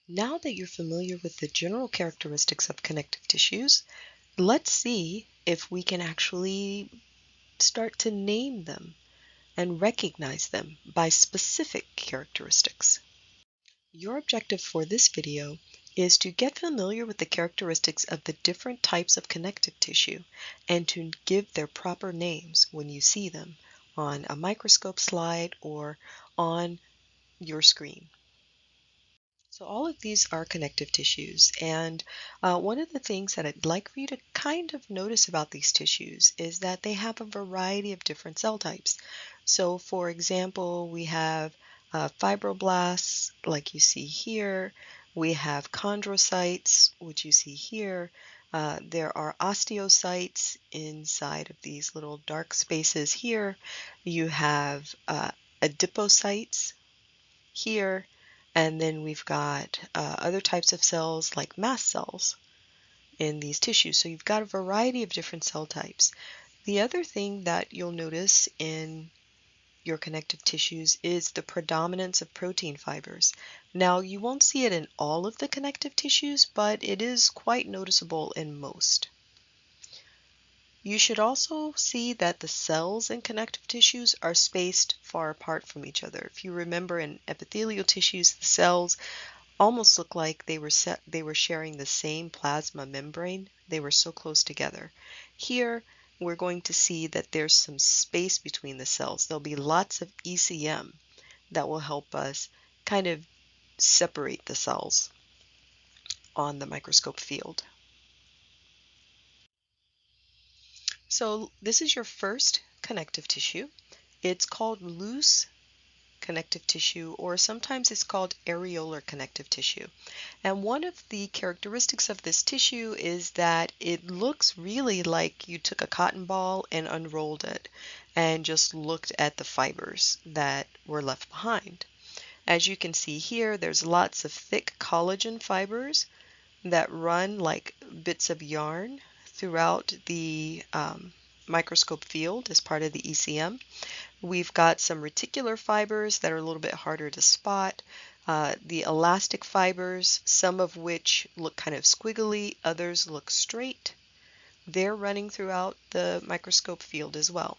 Now that you're familiar with the general characteristics of connective tissues, let's see if we can actually start to name them and recognize them by specific characteristics. Your objective for this video is to get familiar with the characteristics of the different types of connective tissue and to give their proper names when you see them on a microscope slide or on your screen. So all of these are connective tissues, and one of the things that I'd like for you to kind of notice about these tissues is that they have a variety of different cell types. So for example, we have fibroblasts, like you see here. We have chondrocytes, which you see here. There are osteocytes inside of these little dark spaces here. You have adipocytes here, and then we've got other types of cells like mast cells in these tissues. So you've got a variety of different cell types. The other thing that you'll notice in your connective tissues is the predominance of protein fibers. Now, you won't see it in all of the connective tissues, but it is quite noticeable in most. You should also see that the cells in connective tissues are spaced far apart from each other. If you remember, in epithelial tissues, the cells almost look like they were sharing the same plasma membrane. They were so close together. Here, we're going to see that there's some space between the cells. There'll be lots of ECM that will help us kind of separate the cells on the microscope field. So this is your first connective tissue. It's called loose connective tissue, or sometimes it's called areolar connective tissue. And one of the characteristics of this tissue is that it looks really like you took a cotton ball and unrolled it and just looked at the fibers that were left behind. As you can see here, there's lots of thick collagen fibers that run like bits of yarn throughout the microscope field as part of the ECM. We've got some reticular fibers that are a little bit harder to spot. The elastic fibers, some of which look kind of squiggly, others look straight. They're running throughout the microscope field as well.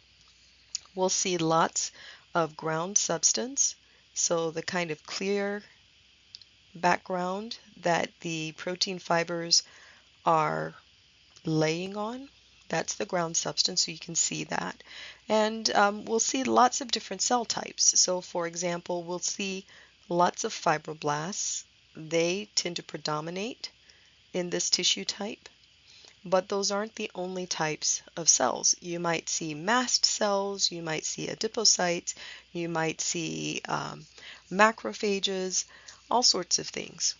We'll see lots of ground substance, so the kind of clear background that the protein fibers are laying on. That's the ground substance, so you can see that. And we'll see lots of different cell types. So for example, we'll see lots of fibroblasts. They tend to predominate in this tissue type, but those aren't the only types of cells. You might see mast cells, you might see adipocytes, you might see macrophages, all sorts of things.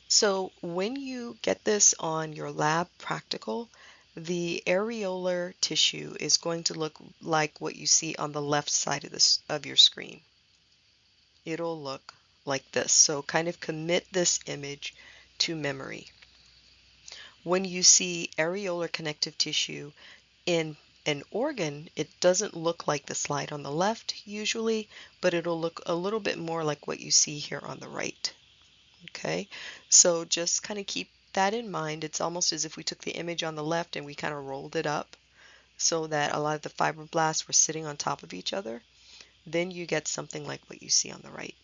So when you get this on your lab practical, the areolar tissue is going to look like what you see on the left side of your screen. It'll look like this. So kind of commit this image to memory. When you see areolar connective tissue in an organ, it doesn't look like the slide on the left usually, but it'll look a little bit more like what you see here on the right. Okay, so just kind of keep that in mind. It's almost as if we took the image on the left and we kind of rolled it up so that a lot of the fibroblasts were sitting on top of each other. Then you get something like what you see on the right.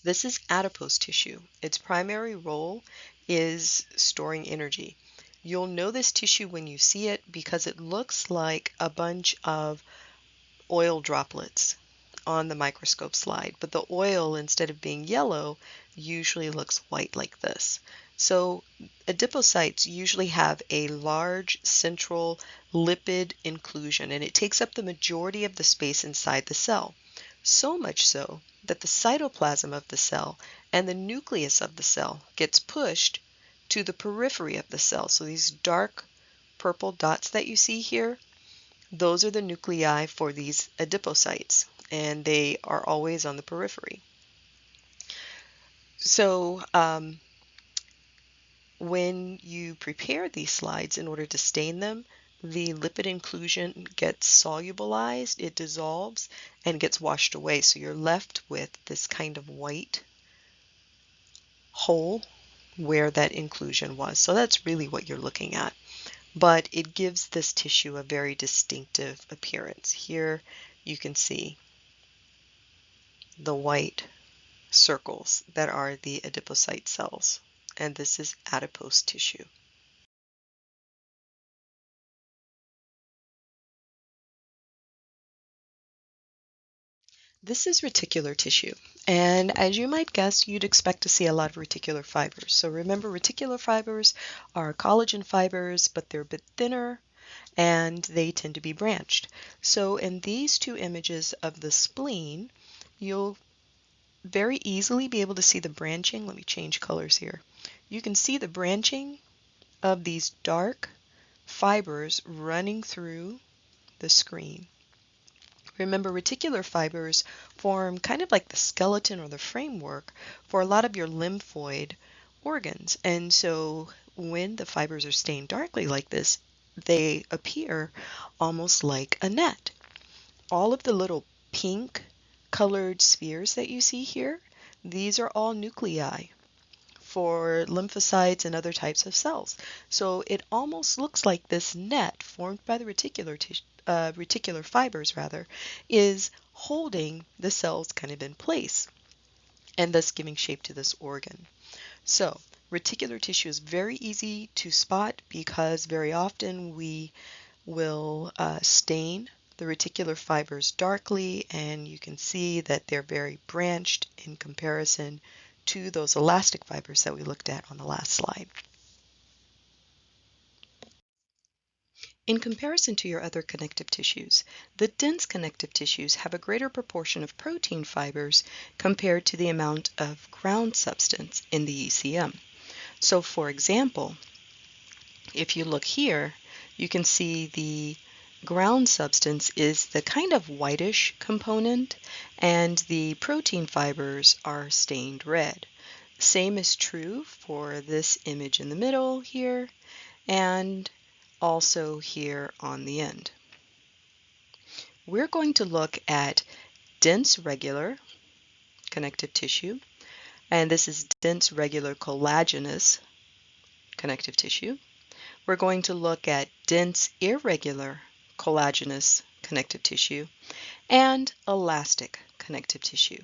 This is adipose tissue. Its primary role is storing energy. You'll know this tissue when you see it because it looks like a bunch of oil droplets on the microscope slide, but the oil, instead of being yellow, usually looks white like this. So adipocytes usually have a large central lipid inclusion, and it takes up the majority of the space inside the cell. So much so that the cytoplasm of the cell and the nucleus of the cell gets pushed to the periphery of the cell. So these dark purple dots that you see here, those are the nuclei for these adipocytes, and they are always on the periphery. So when you prepare these slides in order to stain them, the lipid inclusion gets solubilized, it dissolves, and gets washed away. So you're left with this kind of white hole where that inclusion was. So that's really what you're looking at. But it gives this tissue a very distinctive appearance. Here you can see the white circles that are the adipocyte cells, and this is adipose tissue. This is reticular tissue, and as you might guess, you'd expect to see a lot of reticular fibers. So remember, reticular fibers are collagen fibers, but they're a bit thinner and they tend to be branched. So in these two images of the spleen, you'll very easily be able to see the branching. Let me change colors here. You can see the branching of these dark fibers running through the screen. Remember, reticular fibers form kind of like the skeleton or the framework for a lot of your lymphoid organs. And so when the fibers are stained darkly like this, they appear almost like a net. All of the little pink colored spheres that you see here, these are all nuclei for lymphocytes and other types of cells. So it almost looks like this net formed by the reticular fibers rather, is holding the cells kind of in place and thus giving shape to this organ. So reticular tissue is very easy to spot because very often we will stain the reticular fibers darkly, and you can see that they're very branched in comparison to those elastic fibers that we looked at on the last slide. In comparison to your other connective tissues, the dense connective tissues have a greater proportion of protein fibers compared to the amount of ground substance in the ECM. So for example, if you look here, you can see the ground substance is the kind of whitish component, and the protein fibers are stained red. Same is true for this image in the middle here, and also here on the end. We're going to look at dense regular connective tissue, and this is dense regular collagenous connective tissue. We're going to look at dense irregular collagenous connective tissue and elastic connective tissue.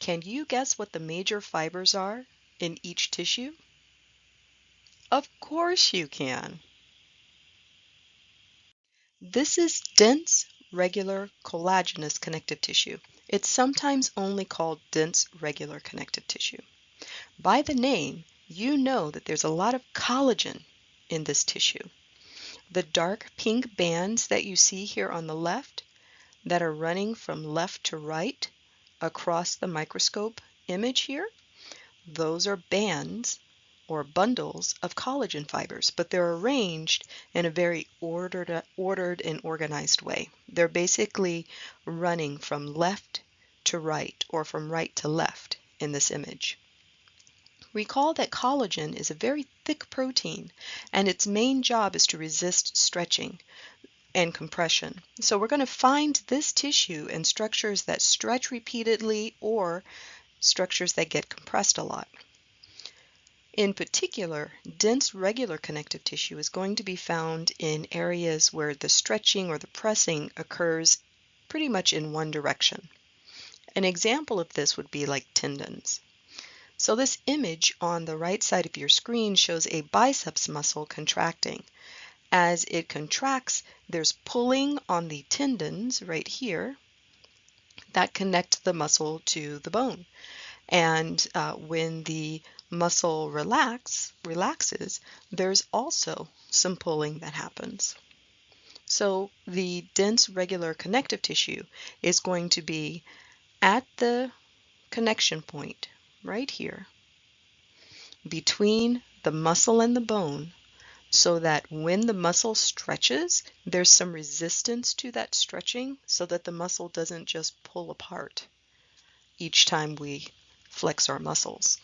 Can you guess what the major fibers are in each tissue? Of course you can. This is dense regular collagenous connective tissue. It's sometimes only called dense regular connective tissue. By the name, you know that there's a lot of collagen in this tissue. The dark pink bands that you see here on the left that are running from left to right across the microscope image here, those are bands or bundles of collagen fibers, but they're arranged in a very ordered and organized way. They're basically running from left to right or from right to left in this image. Recall that collagen is a very thick protein, and its main job is to resist stretching and compression. So we're going to find this tissue in structures that stretch repeatedly or structures that get compressed a lot. In particular, dense regular connective tissue is going to be found in areas where the stretching or the pressing occurs pretty much in one direction. An example of this would be like tendons. So this image on the right side of your screen shows a biceps muscle contracting. As it contracts, there's pulling on the tendons right here that connect the muscle to the bone. And when the muscle relaxes, there's also some pulling that happens. So the dense regular connective tissue is going to be at the connection point right here between the muscle and the bone, so that when the muscle stretches, there's some resistance to that stretching so that the muscle doesn't just pull apart each time we flex our muscles.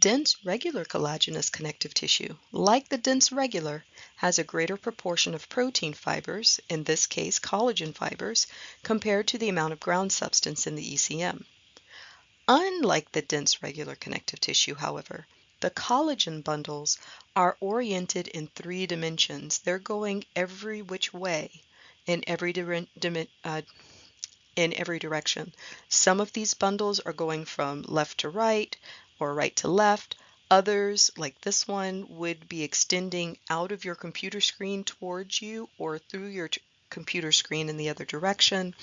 Dense regular collagenous connective tissue, like the dense regular, has a greater proportion of protein fibers, in this case collagen fibers, compared to the amount of ground substance in the ECM. Unlike the dense regular connective tissue, however, the collagen bundles are oriented in 3 dimensions. They're going every which way in every direction. Some of these bundles are going from left to right or right to left. Others, like this one, would be extending out of your computer screen towards you or through your computer screen in the other direction.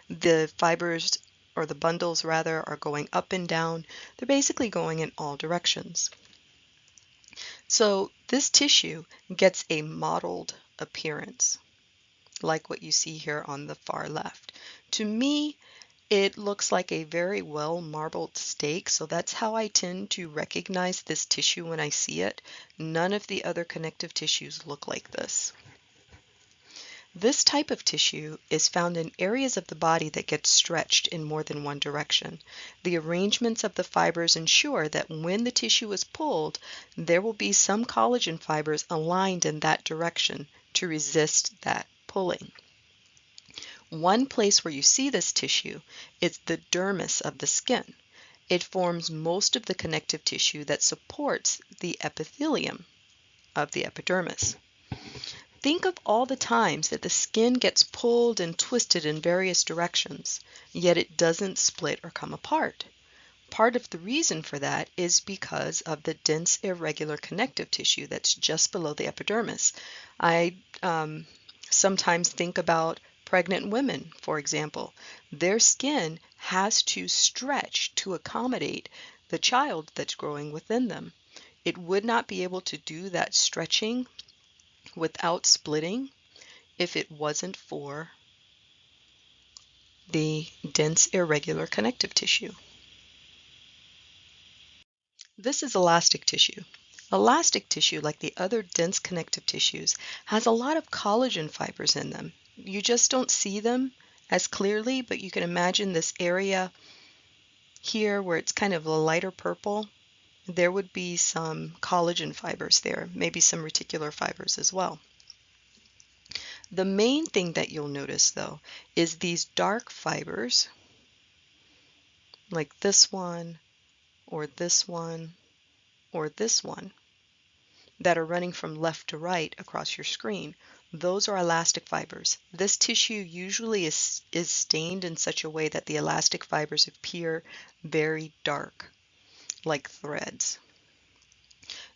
The fibers, or the bundles rather, are going up and down. They're basically going in all directions. So this tissue gets a mottled appearance, like what you see here on the far left. To me, it looks like a very well marbled steak, so that's how I tend to recognize this tissue when I see it. None of the other connective tissues look like this. This type of tissue is found in areas of the body that get stretched in more than one direction. The arrangements of the fibers ensure that when the tissue is pulled, there will be some collagen fibers aligned in that direction to resist that pulling. One place where you see this tissue is the dermis of the skin. It forms most of the connective tissue that supports the epithelium of the epidermis. Think of all the times that the skin gets pulled and twisted in various directions, yet it doesn't split or come apart. Part of the reason for that is because of the dense irregular connective tissue that's just below the epidermis. I sometimes think about pregnant women, for example. Their skin has to stretch to accommodate the child that's growing within them. It would not be able to do that stretching without splitting if it wasn't for the dense irregular connective tissue. This is elastic tissue. Elastic tissue, like the other dense connective tissues, has a lot of collagen fibers in them. You just don't see them as clearly, but you can imagine this area here where it's kind of a lighter purple. There would be some collagen fibers there, maybe some reticular fibers as well. The main thing that you'll notice, though, is these dark fibers, like this one, or this one, or this one, that are running from left to right across your screen. Those are elastic fibers. This tissue usually is stained in such a way that the elastic fibers appear very dark, like threads.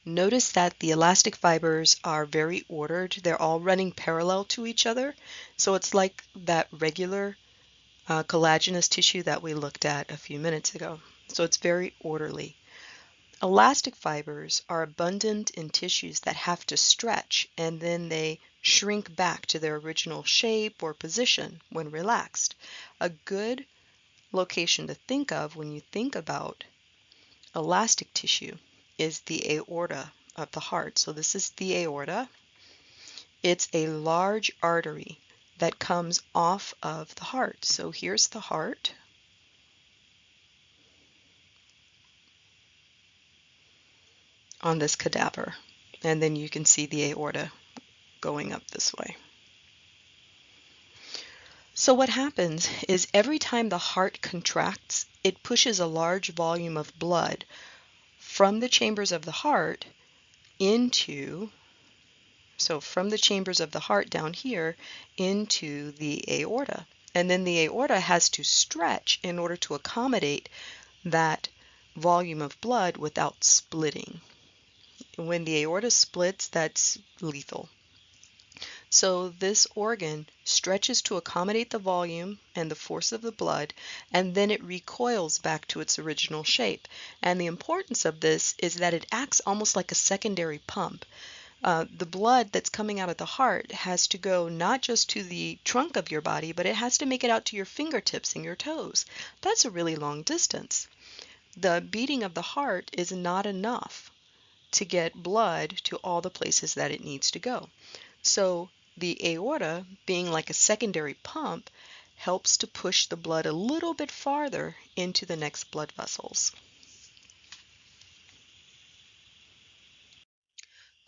Notice that the elastic fibers are very ordered. They're all running parallel to each other. So it's like that regular collagenous tissue that we looked at a few minutes ago. So it's very orderly. Elastic fibers are abundant in tissues that have to stretch and then they shrink back to their original shape or position when relaxed. A good location to think of when you think about elastic tissue is the aorta of the heart. So this is the aorta. It's a large artery that comes off of the heart. So here's the heart. On this cadaver. And then you can see the aorta going up this way. So what happens is every time the heart contracts, it pushes a large volume of blood from the chambers of the heart from the chambers of the heart down here into the aorta. And then the aorta has to stretch in order to accommodate that volume of blood without splitting. When the aorta splits, that's lethal. So this organ stretches to accommodate the volume and the force of the blood, and then it recoils back to its original shape. And the importance of this is that it acts almost like a secondary pump. The blood that's coming out of the heart has to go not just to the trunk of your body, but it has to make it out to your fingertips and your toes. That's a really long distance. The beating of the heart is not enough to get blood to all the places that it needs to go. So the aorta, being like a secondary pump, helps to push the blood a little bit farther into the next blood vessels.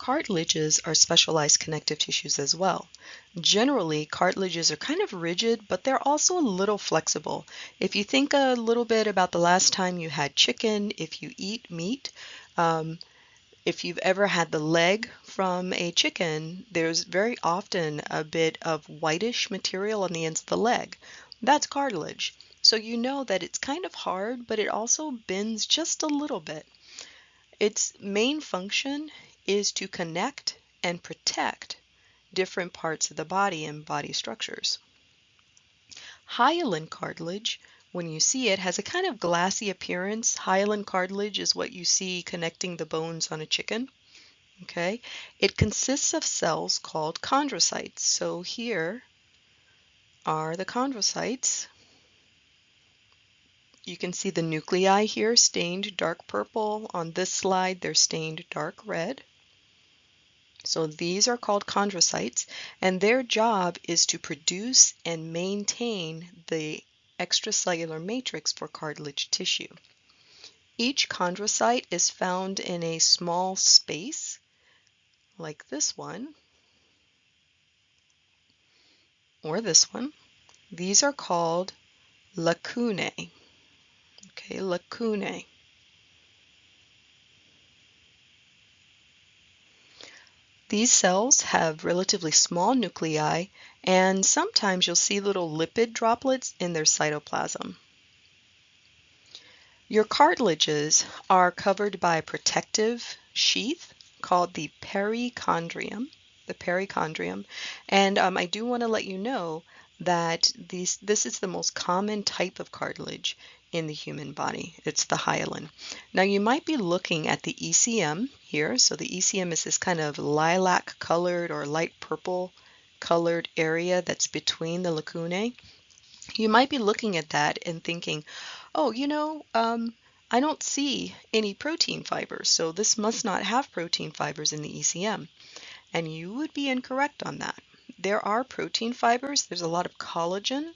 cartilages are specialized connective tissues as well. Generally, cartilages are kind of rigid, but they're also a little flexible. If you think a little bit about the last time you had chicken, if you eat meat, if you've ever had the leg from a chicken, there's very often a bit of whitish material on the ends of the leg. That's cartilage. So you know that it's kind of hard, but it also bends just a little bit. Its main function is to connect and protect different parts of the body and body structures. Hyaline cartilage, when you see it, has a kind of glassy appearance. Hyaline cartilage is what you see connecting the bones on a chicken. Okay, it consists of cells called chondrocytes. So here are the chondrocytes. You can see the nuclei here stained dark purple. On this slide, they're stained dark red. So these are called chondrocytes, and their job is to produce and maintain the extracellular matrix for cartilage tissue. Each chondrocyte is found in a small space, like this one, or this one. These are called lacunae. Okay, lacunae. These cells have relatively small nuclei, and sometimes you'll see little lipid droplets in their cytoplasm. Your cartilages are covered by a protective sheath called the perichondrium. And I do want to let you know that this is the most common type of cartilage in the human body. It's the hyaline. Now you might be looking at the ECM here. So the ECM is this kind of lilac colored or light purple colored area that's between the lacunae. You might be looking at that and thinking, oh, I don't see any protein fibers, so this must not have protein fibers in the ECM. And you would be incorrect on that. There are protein fibers. There's a lot of collagen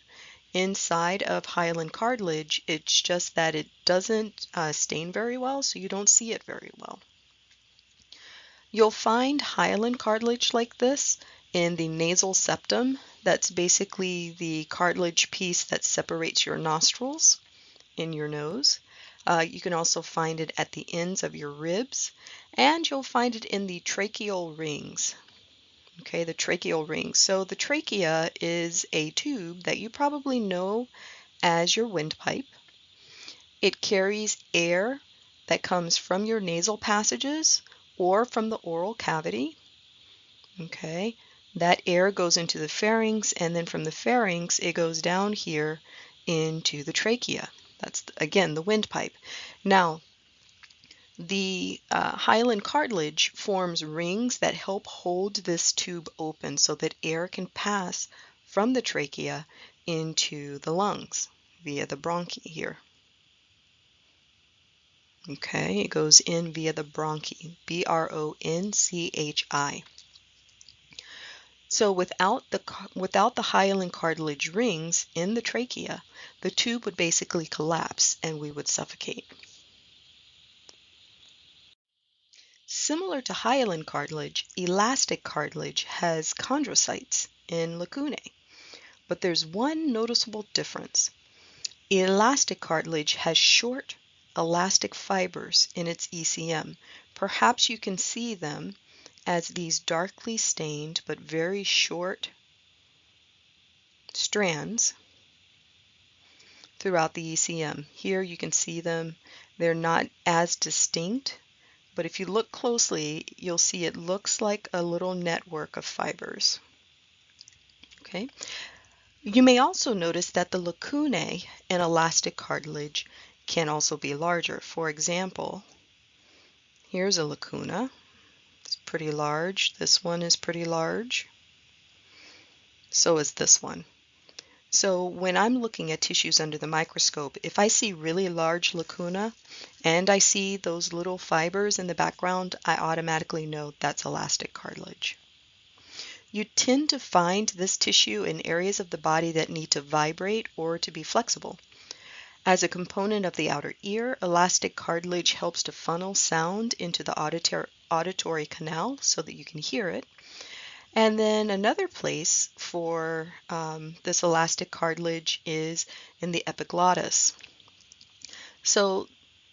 inside of hyaline cartilage. It's just that it doesn't stain very well, so you don't see it very well. You'll find hyaline cartilage like this in the nasal septum. That's basically the cartilage piece that separates your nostrils in your nose. You can also find it at the ends of your ribs, and you'll find it in the tracheal rings. Okay, the tracheal rings. So the trachea is a tube that you probably know as your windpipe. It carries air that comes from your nasal passages or from the oral cavity. Okay, that air goes into the pharynx, and then from the pharynx it goes down here into the trachea. That's, again, the windpipe. Now, the hyaline cartilage forms rings that help hold this tube open so that air can pass from the trachea into the lungs via the bronchi here. Okay, it goes in via the bronchi, B-R-O-N-C-H-I. So without the hyaline cartilage rings in the trachea, the tube would basically collapse and we would suffocate. Similar to hyaline cartilage, elastic cartilage has chondrocytes in lacunae, but there's one noticeable difference. Elastic cartilage has short elastic fibers in its ECM. Perhaps you can see them as these darkly stained but very short strands throughout the ECM. Here you can see them. They're not as distinct, but if you look closely, you'll see it looks like a little network of fibers. Okay. You may also notice that the lacunae in elastic cartilage can also be larger. For example, here's a lacuna. It's pretty large. This one is pretty large. So is this one. So when I'm looking at tissues under the microscope, if I see really large lacuna and I see those little fibers in the background, I automatically know that's elastic cartilage. You tend to find this tissue in areas of the body that need to vibrate or to be flexible. As a component of the outer ear, elastic cartilage helps to funnel sound into the auditory canal so that you can hear it. And then another place for this elastic cartilage is in the epiglottis. So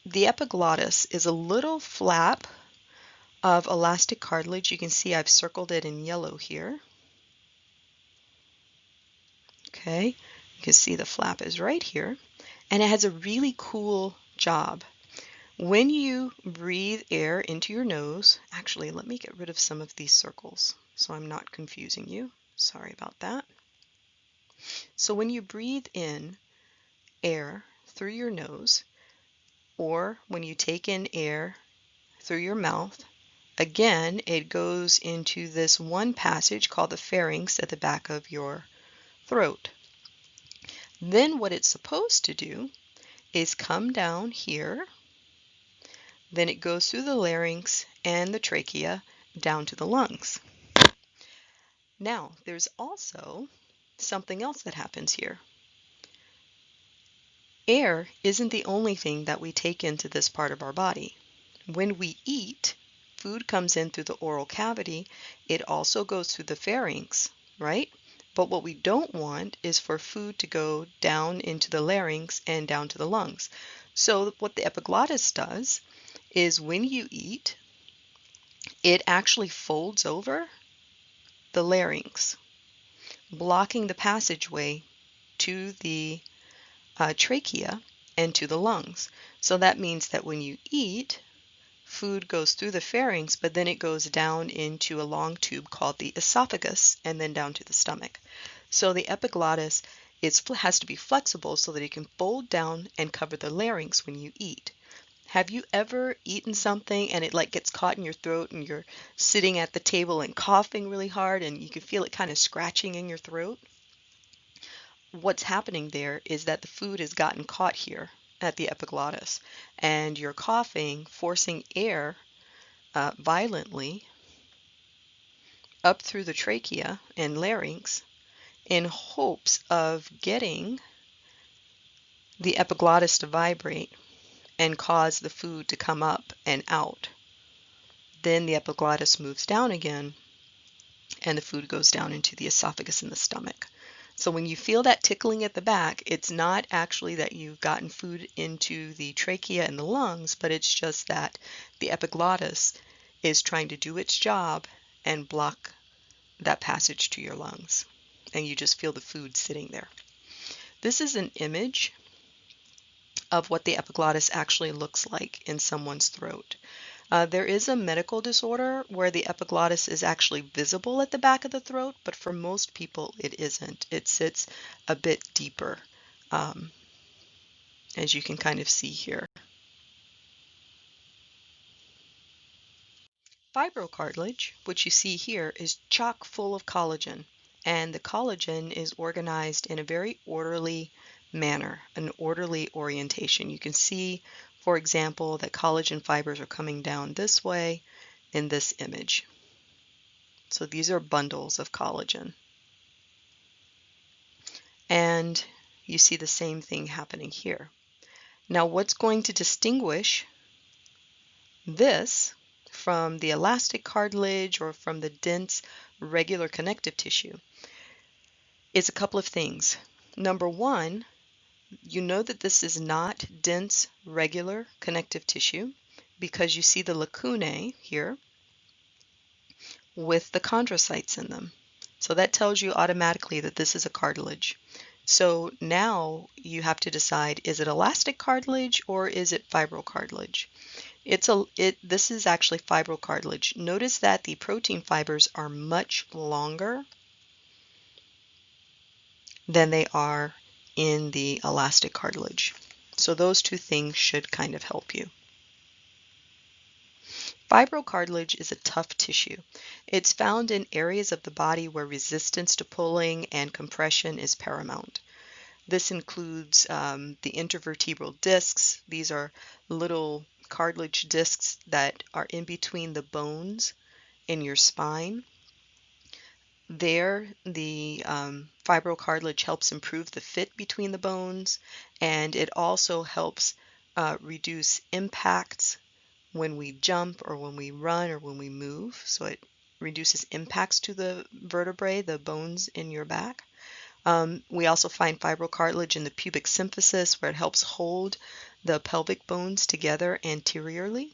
the epiglottis is a little flap of elastic cartilage. You can see I've circled it in yellow here. Okay, you can see the flap is right here, and it has a really cool job. When you breathe air into your nose, actually, let me get rid of some of these circles so I'm not confusing you. Sorry about that. So when you breathe in air through your nose, or when you take in air through your mouth, again, it goes into this one passage called the pharynx at the back of your throat. Then what it's supposed to do is come down here. Then it goes through the larynx and the trachea down to the lungs. Now, there's also something else that happens here. Air isn't the only thing that we take into this part of our body. When we eat, food comes in through the oral cavity. It also goes through the pharynx, right? But what we don't want is for food to go down into the larynx and down to the lungs. So what the epiglottis does is when you eat, it actually folds over the larynx, blocking the passageway to the trachea and to the lungs. So that means that when you eat, food goes through the pharynx, but then it goes down into a long tube called the esophagus and then down to the stomach. So the epiglottis has to be flexible so that it can fold down and cover the larynx when you eat. Have you ever eaten something and it like gets caught in your throat and you're sitting at the table and coughing really hard and you can feel it kind of scratching in your throat? What's happening there is that the food has gotten caught here at the epiglottis and you're coughing, forcing air violently up through the trachea and larynx in hopes of getting the epiglottis to vibrate and cause the food to come up and out. Then the epiglottis moves down again and the food goes down into the esophagus and the stomach. So when you feel that tickling at the back, it's not actually that you've gotten food into the trachea and the lungs, but it's just that the epiglottis is trying to do its job and block that passage to your lungs. And you just feel the food sitting there. This is an image of what the epiglottis actually looks like in someone's throat. There is a medical disorder where the epiglottis is actually visible at the back of the throat, but for most people it isn't. It sits a bit deeper, as you can kind of see here. Fibrocartilage, which you see here, is chock full of collagen, and the collagen is organized in a very orderly manner, an orderly orientation. You can see, for example, that collagen fibers are coming down this way in this image. So these are bundles of collagen. And you see the same thing happening here. Now, what's going to distinguish this from the elastic cartilage or from the dense regular connective tissue is a couple of things. Number one, you know that this is not dense regular connective tissue because you see the lacunae here with the chondrocytes in them. So that tells you automatically that this is a cartilage. So now you have to decide, is it elastic cartilage or is it fibrocartilage? This is actually fibrocartilage. Notice that the protein fibers are much longer than they are in the elastic cartilage. So those two things should kind of help you. Fibrocartilage is a tough tissue. It's found in areas of the body where resistance to pulling and compression is paramount. This includes the intervertebral discs. These are little cartilage discs that are in between the bones in your spine. There, the fibrocartilage helps improve the fit between the bones, and it also helps reduce impacts when we jump or when we run or when we move. So it reduces impacts to the vertebrae, the bones in your back. We also find fibrocartilage in the pubic symphysis, where it helps hold the pelvic bones together anteriorly.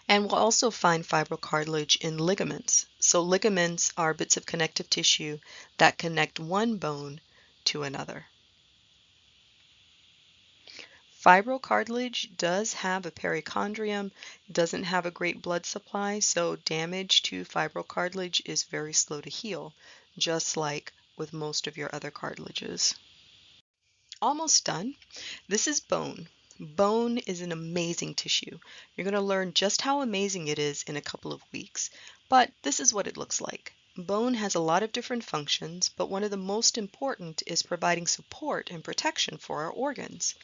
And we'll also find fibrocartilage in ligaments. So ligaments are bits of connective tissue that connect one bone to another. Fibrocartilage does have a perichondrium, doesn't have a great blood supply, so damage to fibrocartilage is very slow to heal, just like with most of your other cartilages. Almost done. This is bone. Bone is an amazing tissue. You're going to learn just how amazing it is in a couple of weeks, but this is what it looks like. Bone has a lot of different functions, but one of the most important is providing support and protection for our organs.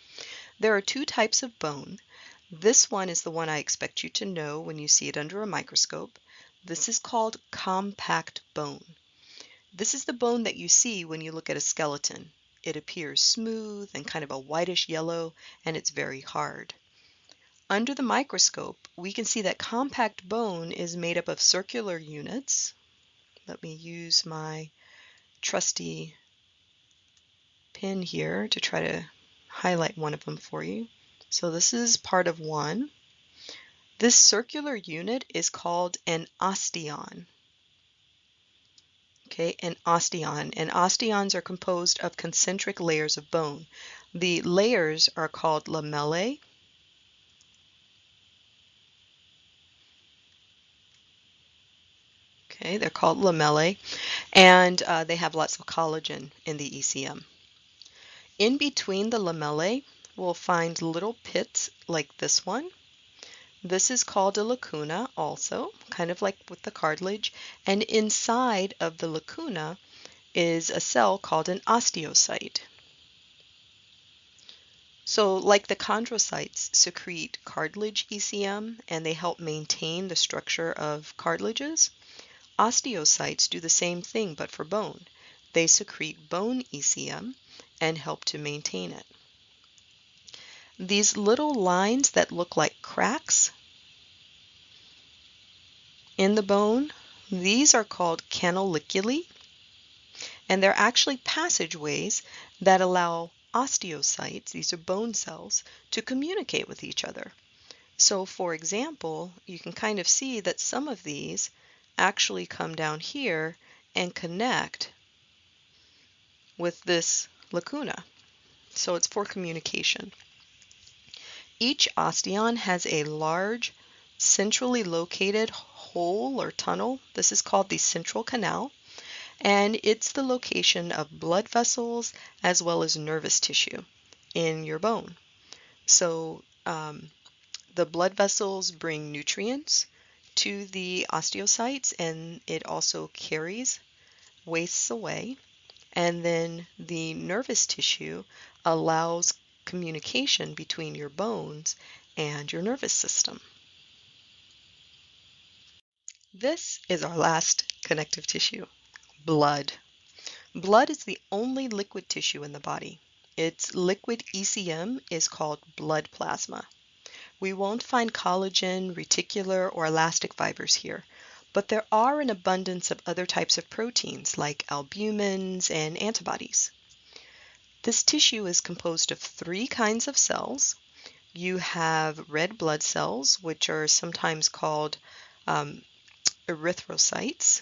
There are two types of bone. This one is the one I expect you to know when you see it under a microscope. This is called compact bone. This is the bone that you see when you look at a skeleton. It appears smooth and kind of a whitish yellow, and it's very hard. Under the microscope, we can see that compact bone is made up of circular units. Let me use my trusty pin here to try to highlight one of them for you. So this is part of one. This circular unit is called an osteon. Okay, an osteon. And osteons are composed of concentric layers of bone. The layers are called lamellae. Okay, they're called lamellae, and they have lots of collagen in the ECM. In between the lamellae, we'll find little pits like this one. This is called a lacuna also, kind of like with the cartilage, and inside of the lacuna is a cell called an osteocyte. So like the chondrocytes secrete cartilage ECM and they help maintain the structure of cartilages, osteocytes do the same thing but for bone. They secrete bone ECM and help to maintain it. These little lines that look like cracks in the bone, these are called canaliculi, and they're actually passageways that allow osteocytes, these are bone cells, to communicate with each other. So for example, you can kind of see that some of these actually come down here and connect with this lacuna. So it's for communication. Each osteon has a large, centrally located hole or tunnel. This is called the central canal, and it's the location of blood vessels as well as nervous tissue in your bone. So the blood vessels bring nutrients to the osteocytes, and it also carries wastes away. And then the nervous tissue allows communication between your bones and your nervous system. This is our last connective tissue, blood. Blood is the only liquid tissue in the body. Its liquid ECM is called blood plasma. We won't find collagen, reticular, or elastic fibers here, but there are an abundance of other types of proteins like albumins and antibodies. This tissue is composed of three kinds of cells. You have red blood cells, which are sometimes called erythrocytes,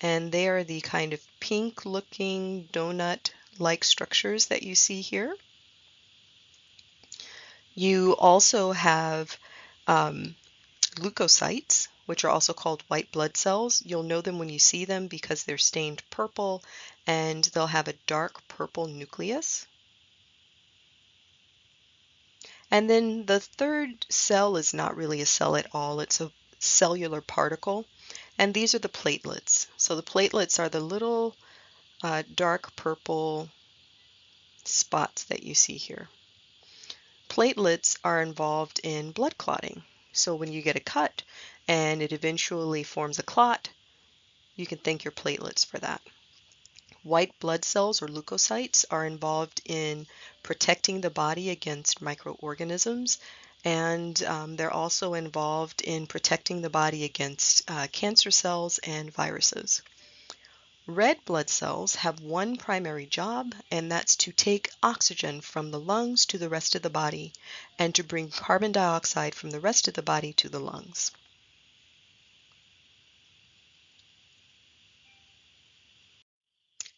and they are the kind of pink-looking donut-like structures that you see here. You also have leukocytes, which are also called white blood cells. You'll know them when you see them because they're stained purple and they'll have a dark purple nucleus. And then the third cell is not really a cell at all. It's a cellular particle. And these are the platelets. So the platelets are the little dark purple spots that you see here. Platelets are involved in blood clotting. So when you get a cut and it eventually forms a clot, you can thank your platelets for that. White blood cells or leukocytes are involved in protecting the body against microorganisms, and they're also involved in protecting the body against cancer cells and viruses. Red blood cells have one primary job, and that's to take oxygen from the lungs to the rest of the body and to bring carbon dioxide from the rest of the body to the lungs.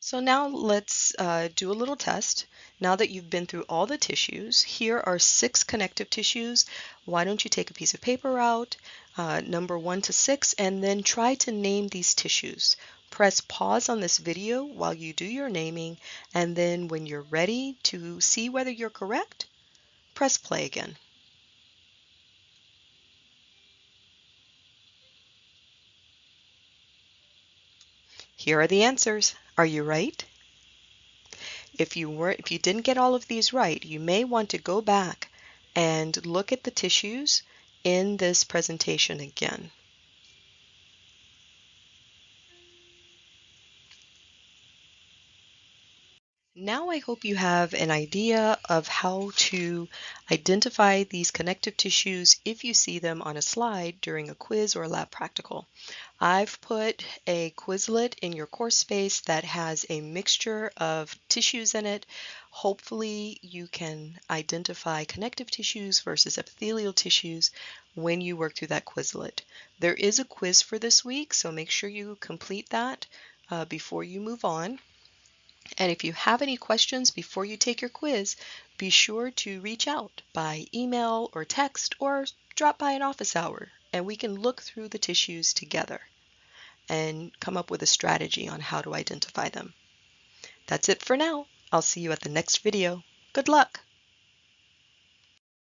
So now let's do a little test. Now that you've been through all the tissues, here are 6 connective tissues. Why don't you take a piece of paper out, number 1 to 6, and then try to name these tissues. Press pause on this video while you do your naming, and then when you're ready to see whether you're correct, press play again. Here are the answers. Are you right? If you didn't get all of these right, you may want to go back and look at the tissues in this presentation again. Now I hope you have an idea of how to identify these connective tissues if you see them on a slide during a quiz or a lab practical. I've put a Quizlet in your course space that has a mixture of tissues in it. Hopefully you can identify connective tissues versus epithelial tissues when you work through that Quizlet. There is a quiz for this week, so make sure you complete that before you move on. And if you have any questions before you take your quiz, be sure to reach out by email or text or drop by an office hour and we can look through the tissues together and come up with a strategy on how to identify them. That's it for now. I'll see you at the next video. Good luck!